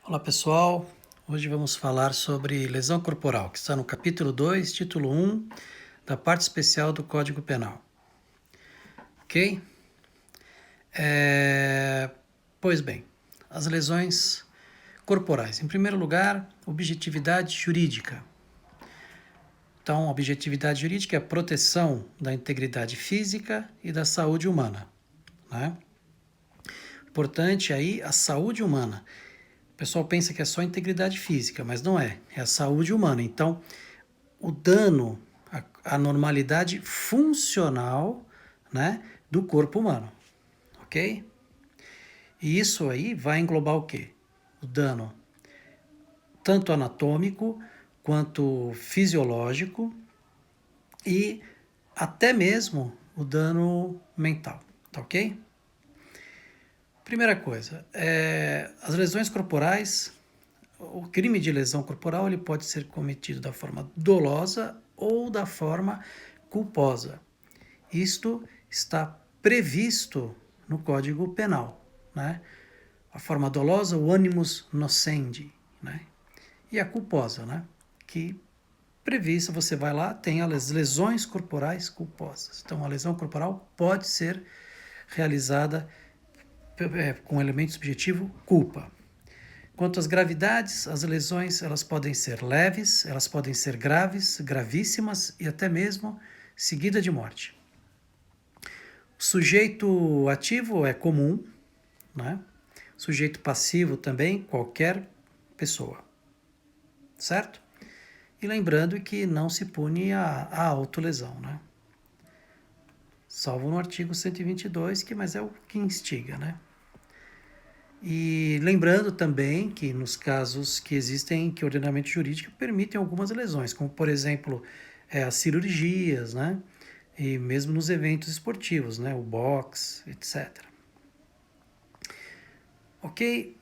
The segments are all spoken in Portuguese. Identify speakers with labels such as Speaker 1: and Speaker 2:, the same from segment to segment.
Speaker 1: Olá pessoal, hoje vamos falar sobre lesão corporal, que está no capítulo 2, título 1, da parte especial do Código Penal. Ok? Pois bem, as lesões corporais. Em primeiro lugar, objetividade jurídica. Então, objetividade jurídica é a proteção da integridade física e da saúde humana, né? Importante aí a saúde humana. O pessoal pensa que é só integridade física, mas não é. É a saúde humana. Então, o dano, a normalidade funcional, né, do corpo humano, ok? E isso aí vai englobar o quê? O dano tanto anatômico quanto fisiológico e até mesmo o dano mental, tá ok? Primeira coisa, as lesões corporais, o crime de lesão corporal ele pode ser cometido da forma dolosa ou da forma culposa. Isto está previsto no Código Penal, né? A forma dolosa, o animus nocendi, né? E a culposa, né? Que prevista, você vai lá, tem as lesões corporais culposas. Então, a lesão corporal pode ser realizada com elemento subjetivo culpa. Quanto às gravidades, as lesões elas podem ser leves, elas podem ser graves, gravíssimas e até mesmo seguida de morte. O sujeito ativo é comum, né? Sujeito passivo também, qualquer pessoa, certo? E lembrando que não se pune a autolesão, né? Salvo no artigo 122, mas é o que instiga, né? E lembrando também que nos casos que existem, que o ordenamento jurídico permitem algumas lesões, como por exemplo as cirurgias, né? E mesmo nos eventos esportivos, né? O boxe, etc. Ok?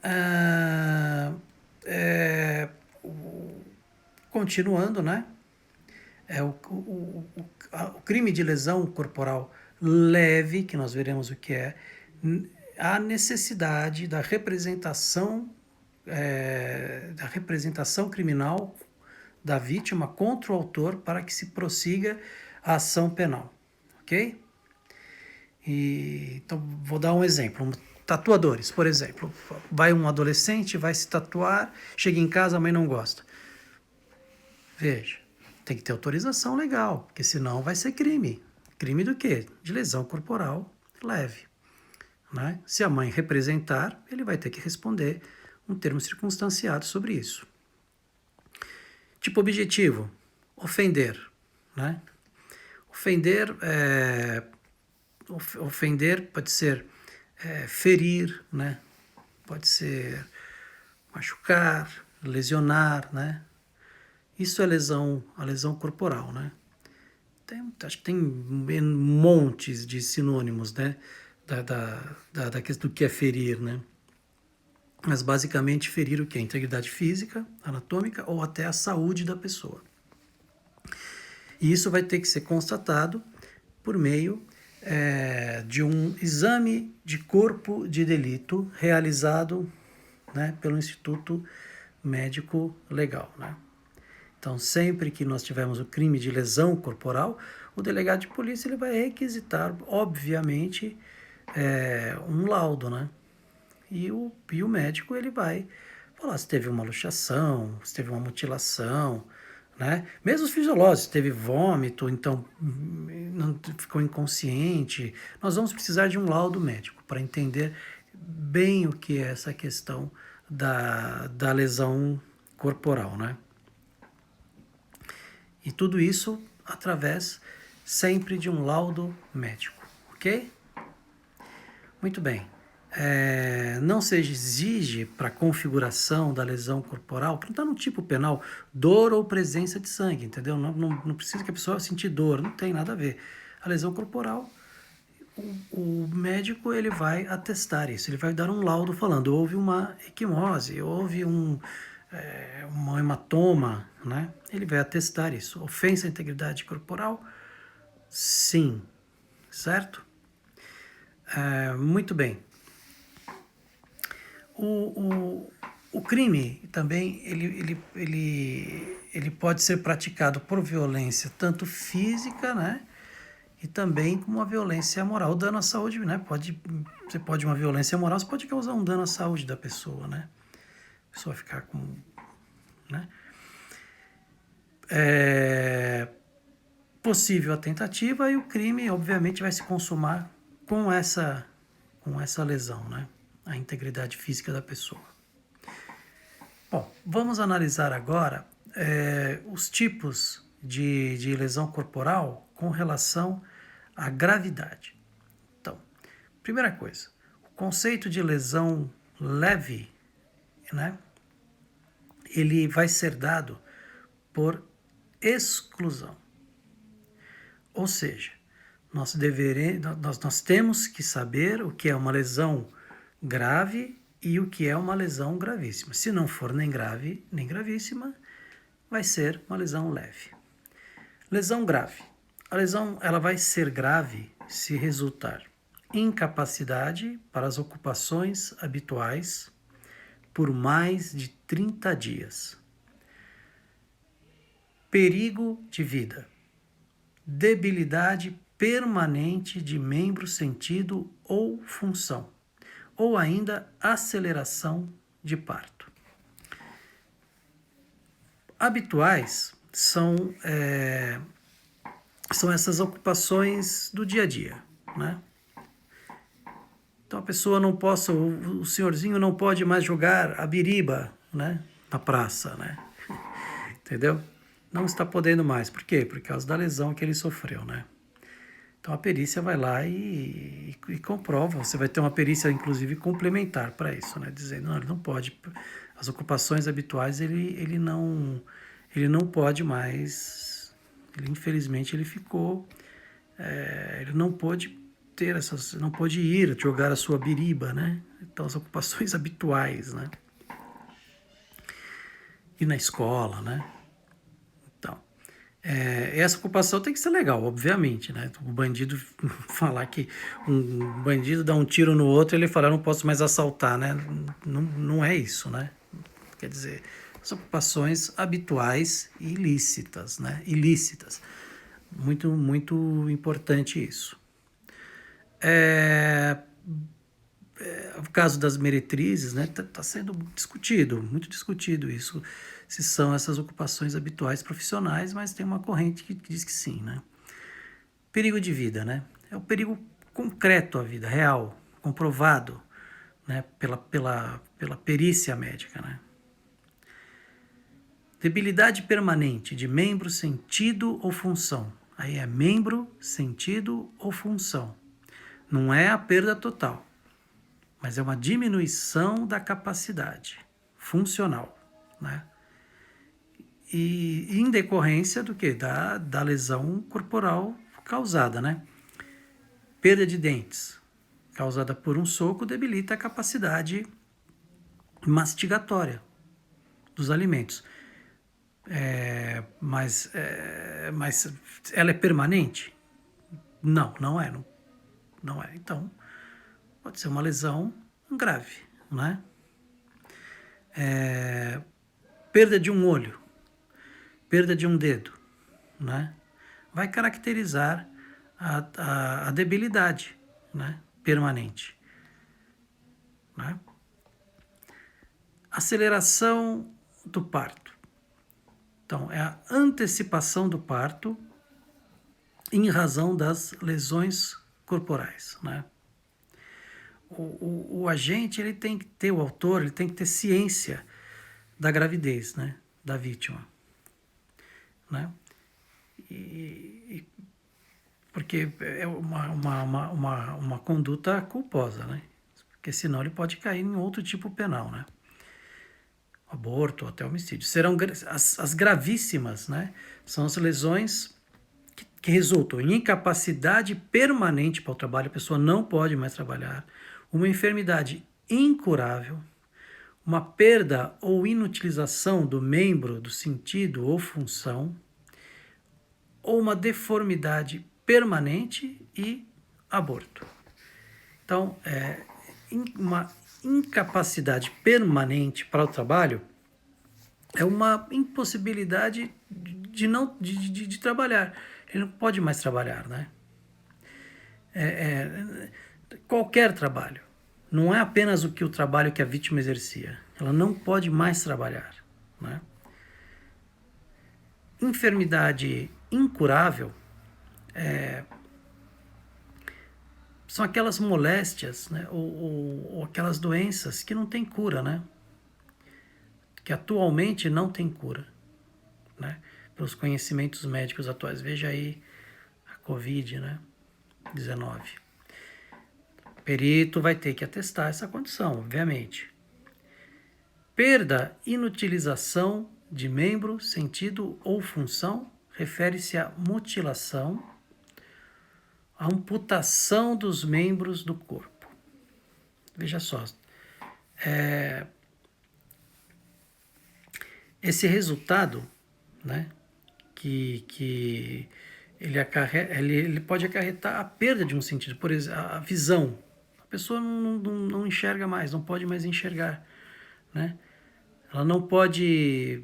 Speaker 1: Continuando, né? O crime de lesão corporal leve, que nós veremos o que é, a necessidade da representação criminal da vítima contra o autor para que se prossiga a ação penal, ok? Então, vou dar um exemplo. Tatuadores, por exemplo. Vai um adolescente, vai se tatuar, chega em casa, a mãe não gosta. Veja, tem que ter autorização legal, porque senão vai ser crime. Crime do quê? De lesão corporal leve. Né? Se a mãe representar, ele vai ter que responder um termo circunstanciado sobre isso. Tipo objetivo, ofender. Né? Ofender pode ser ferir, né? Pode ser machucar, lesionar, né? Isso é a lesão corporal, né? Acho que tem montes de sinônimos, né? Da questão do que é ferir, né? Mas basicamente ferir o que? A integridade física, anatômica ou até a saúde da pessoa. E isso vai ter que ser constatado por meio de um exame de corpo de delito realizado, né, pelo Instituto Médico Legal, né? Então, sempre que nós tivermos o crime de lesão corporal, o delegado de polícia ele vai requisitar, obviamente, um laudo, né? E o médico ele vai falar se teve uma luxação, se teve uma mutilação, né? Mesmo os fisiológicos, se teve vômito, então não ficou inconsciente. Nós vamos precisar de um laudo médico para entender bem o que é essa questão da lesão corporal, né? E tudo isso através sempre de um laudo médico, ok? Muito bem. Não se exige para a configuração da lesão corporal, para não estar no tipo penal, dor ou presença de sangue, entendeu? Não precisa que a pessoa sentir dor, não tem nada a ver. A lesão corporal, o médico ele vai atestar isso, ele vai dar um laudo falando, houve uma equimose, houve um hematoma, né? Ele vai atestar isso. Ofensa à integridade corporal? Sim, certo? Muito bem. O crime também ele pode ser praticado por violência tanto física, né? E também com uma violência moral. O dano à saúde, né? Você pode uma violência moral, você pode causar um dano à saúde da pessoa, né? A pessoa ficar com, né? É possível a tentativa e o crime, obviamente, vai se consumar com essa lesão, né? A integridade física da pessoa. Bom, vamos analisar agora os tipos de lesão corporal com relação à gravidade. Então, primeira coisa, o conceito de lesão leve, né? Ele vai ser dado por exclusão. Ou seja, nós temos que saber o que é uma lesão grave e o que é uma lesão gravíssima. Se não for nem grave nem gravíssima, vai ser uma lesão leve. Lesão grave. A lesão ela vai ser grave se resultar incapacidade para as ocupações habituais por mais de 30 dias. Perigo de vida. Debilidade permanente de membro, sentido ou função, ou ainda aceleração de parto. Habituais são essas ocupações do dia a dia, né? Então a pessoa não possa, o senhorzinho não pode mais jogar a biriba, né, na praça, né? Entendeu? Não está podendo mais. Por quê? Por causa da lesão que ele sofreu, né? Então a perícia vai lá e comprova. Você vai ter uma perícia, inclusive, complementar para isso, né? Dizendo, não, ele não pode. As ocupações habituais ele não pode mais. Infelizmente, ele ficou. Ele não pôde ter essas. Não pôde ir jogar a sua biriba, né? Então, as ocupações habituais, né? E na escola, né? Essa ocupação tem que ser legal, obviamente, né? O bandido falar que um bandido dá um tiro no outro, ele fala, eu não posso mais assaltar, né? Não é isso, né? Quer dizer, as ocupações habituais e ilícitas, né? Ilícitas. Muito, muito importante isso. O caso das meretrizes, né? Tá sendo discutido, muito discutido isso, se são essas ocupações habituais profissionais, mas tem uma corrente que diz que sim, né? Perigo de vida, né? É o perigo concreto à vida, real, comprovado, né? Pela perícia médica, né? Debilidade permanente de membro, sentido ou função. Aí é membro, sentido ou função. Não é a perda total, mas é uma diminuição da capacidade funcional, né? E em decorrência do quê? Da lesão corporal causada, né? Perda de dentes causada por um soco debilita a capacidade mastigatória dos alimentos. Mas ela é permanente? Não é. Não é. Então, pode ser uma lesão grave, né? Perda de um olho, perda de um dedo, né? Vai caracterizar a debilidade, né? Permanente, né? Aceleração do parto. Então, é a antecipação do parto em razão das lesões corporais, né? O agente, ele tem que ter, o autor, ele tem que ter ciência da gravidez, né? Da vítima, né? Porque é uma conduta culposa, né? Porque senão ele pode cair em outro tipo penal, né? Aborto, até homicídio. Serão as gravíssimas, né? São as lesões que resultam em incapacidade permanente para o trabalho, a pessoa não pode mais trabalhar, uma enfermidade incurável, uma perda ou inutilização do membro, do sentido ou função, ou uma deformidade permanente e aborto. Então, uma incapacidade permanente para o trabalho é uma impossibilidade de trabalhar. Ele não pode mais trabalhar, né? Qualquer trabalho. Não é apenas o trabalho que a vítima exercia. Ela não pode mais trabalhar, né? Enfermidade incurável são aquelas moléstias, né? ou aquelas doenças que não têm cura, né? Que atualmente não tem cura, né? Pelos conhecimentos médicos atuais. Veja aí a Covid, né? 19. O perito vai ter que atestar essa condição, obviamente. Perda, inutilização de membro, sentido ou função refere-se à mutilação, à amputação dos membros do corpo. Veja só, esse resultado, né, que ele pode acarretar a perda de um sentido, por exemplo, a visão. A pessoa não enxerga mais, não pode mais enxergar, né? Ela não pode...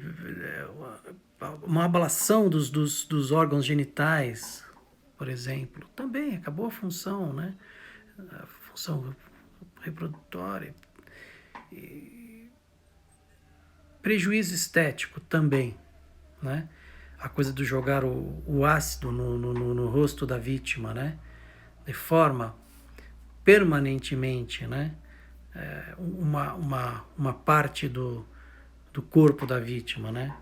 Speaker 1: Uma ablação dos órgãos genitais, por exemplo, também acabou a função, né? A função reprodutória. Prejuízo estético também, né? A coisa de jogar o ácido no rosto da vítima, né? Deforma permanentemente, né? Uma parte do corpo da vítima, né?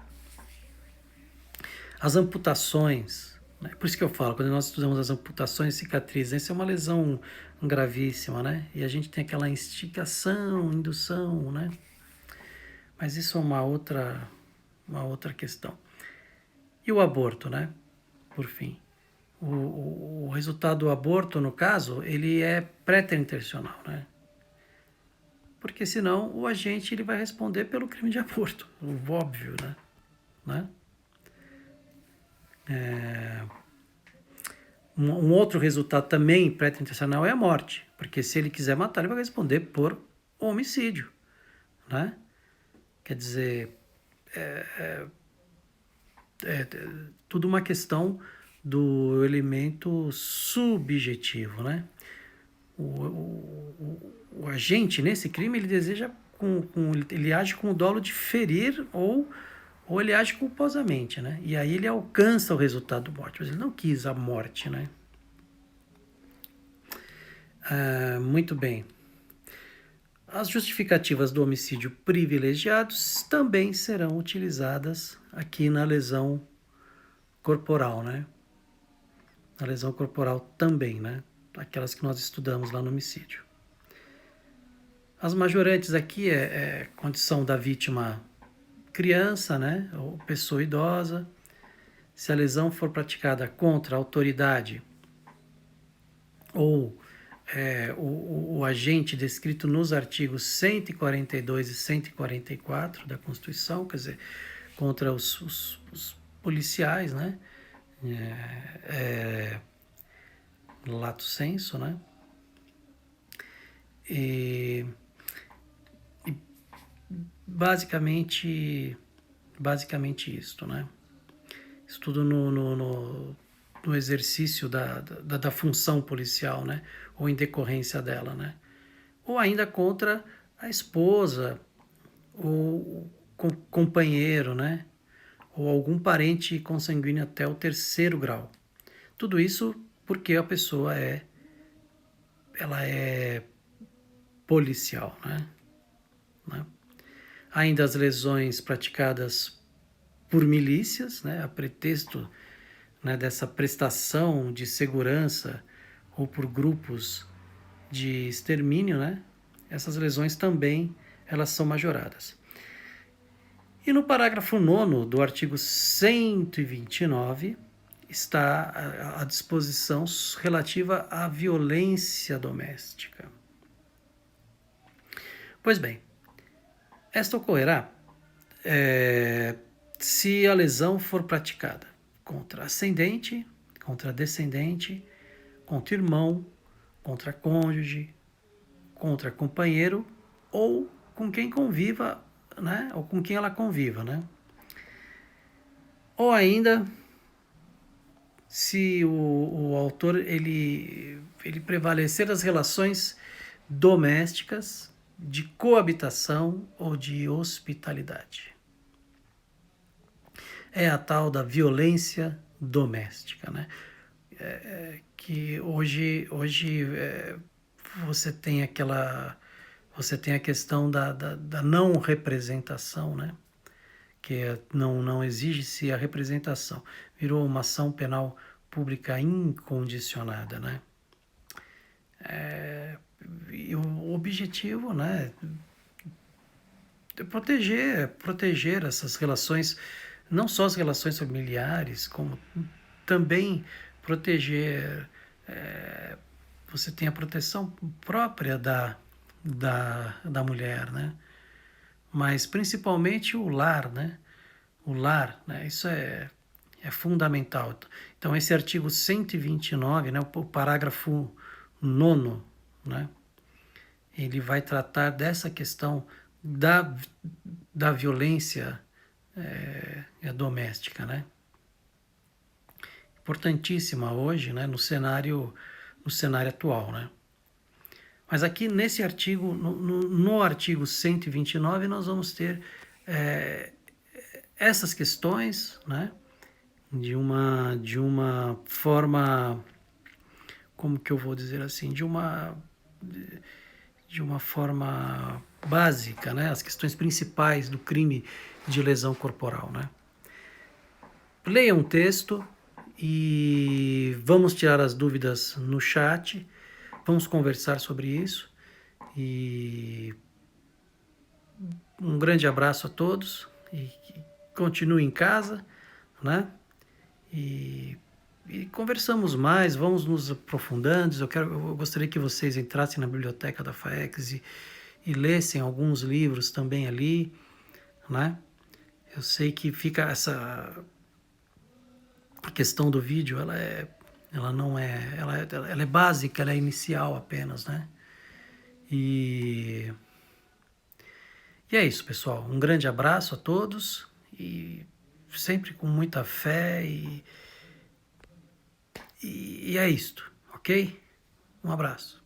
Speaker 1: As amputações, né? Por isso que eu falo, quando nós estudamos as amputações e cicatrizes, essa é uma lesão gravíssima, né? E a gente tem aquela instigação, indução, né? Mas isso é uma outra questão. E o aborto, né? Por fim. O resultado do aborto, no caso, ele é préterintencional, né? Porque senão o agente ele vai responder pelo crime de aborto, o óbvio, né? Um outro resultado também préterintencional é a morte, porque se ele quiser matar, ele vai responder por homicídio, né? Quer dizer, tudo uma questão do elemento subjetivo, né? O agente, nesse crime, ele deseja, ele age com o dolo de ferir ou ele age culposamente, né? E aí ele alcança o resultado da morte, mas ele não quis a morte, né? Muito bem. As justificativas do homicídio privilegiado também serão utilizadas aqui na lesão corporal, né? Na lesão corporal também, né? Aquelas que nós estudamos lá no homicídio. As majorantes aqui é condição da vítima criança, né? Ou pessoa idosa. Se a lesão for praticada contra a autoridade ou o agente descrito nos artigos 142 e 144 da Constituição, quer dizer, contra os policiais, né? Lato sensu, né? E basicamente isto, né? Estudo no exercício da função policial, né? Ou em decorrência dela, né? Ou ainda contra a esposa, ou companheiro, né? Ou algum parente consanguíneo até o 3º grau. Tudo isso porque a pessoa ela é policial, né? Ainda as lesões praticadas por milícias, né? A pretexto, né, dessa prestação de segurança ou por grupos de extermínio, né? Essas lesões também elas são majoradas. E no parágrafo 9º do artigo 129 está a disposição relativa à violência doméstica. Pois bem, esta ocorrerá se a lesão for praticada contra ascendente, contra descendente, contra irmão, contra cônjuge, contra companheiro ou com quem conviva, né? Ou com quem ela conviva, né? Ou ainda, se o autor ele prevalecer das relações domésticas, de coabitação ou de hospitalidade. É a tal da violência doméstica, né? Que hoje você tem você tem a questão da não representação, né? Não exige-se a representação. Virou uma ação penal pública incondicionada, né? E o objetivo, né, é proteger essas relações, não só as relações familiares, como também proteger, você tem a proteção própria da mulher, né? Mas principalmente o lar, né? O lar, né? Isso é fundamental. Então, esse artigo 129, né? O parágrafo 9º, né? Ele vai tratar dessa questão da violência doméstica, né? Importantíssima hoje, né? No cenário atual, né? Mas aqui nesse artigo, no artigo 129, nós vamos ter essas questões, né? De uma forma, como que eu vou dizer assim, de uma forma básica, né? As questões principais do crime de lesão corporal, né? Leia um texto e vamos tirar as dúvidas no chat, vamos conversar sobre isso e um grande abraço a todos e continue em casa, né? E conversamos mais, vamos nos aprofundando. Eu gostaria que vocês entrassem na biblioteca da FAEX e lessem alguns livros também ali, né? Eu sei que fica a questão do vídeo, ela não é, ela é básica, ela é inicial apenas, né? E é isso, pessoal. Um grande abraço a todos e sempre com muita fé e é isto, ok? Um abraço.